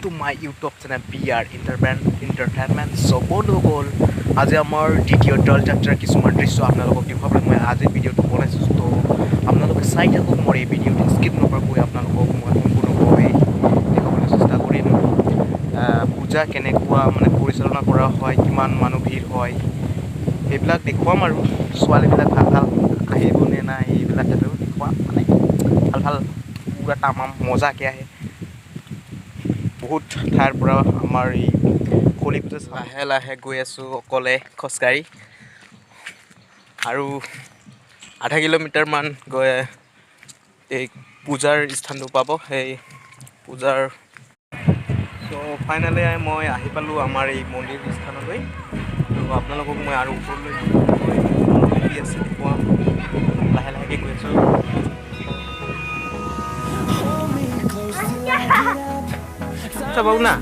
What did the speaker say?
to my YouTube channel BR Entertainment. So বন্ধুসকল আজি আমাৰ দ্বিতীয় দল যাত্ৰাৰ কিছুমান দৃশ্য আপোনালোকক দেখুৱাবলৈ মই আজি ভিডিঅ'টো বনাইছোঁ। তো আপোনালোকে চাই থাকক মোৰ এই ভিডিঅ'টো স্কিপ নকৰাকৈ আপোনালোকক মই সম্পূৰ্ণভাৱে দেখাবলৈ চেষ্টা কৰিম। পূজা কেনেকুৱা মানে পৰিচালনা কৰা হয়, কিমান মানুহ ভিৰ হয় সেইবিলাক দেখুৱাম আৰু ছোৱালীবিলাক ভাল ভাল আহিবনে নাই এইবিলাক দেখুৱাম, মানে ভাল ভাল পুৰা তামাম মজাকৈ আহে বহুত ঠাইৰ পৰা। আমাৰ এই কলি পূজা লাহে লাহে গৈ আছোঁ অকলে খোজকাঢ়ি, আৰু আধা কিলোমিটাৰমান গৈ এই পূজাৰ স্থানটো পাব। সেই পূজাৰ চ' ফাইনেলি মই আহি পালোঁ আমাৰ এই মন্দিৰ স্থানলৈ। তো আপোনালোকক মই আৰু ওপৰলৈ গৈ আছে দেখুৱাম, লাহে লাহেকৈ গৈ আছোঁ। চাবাও না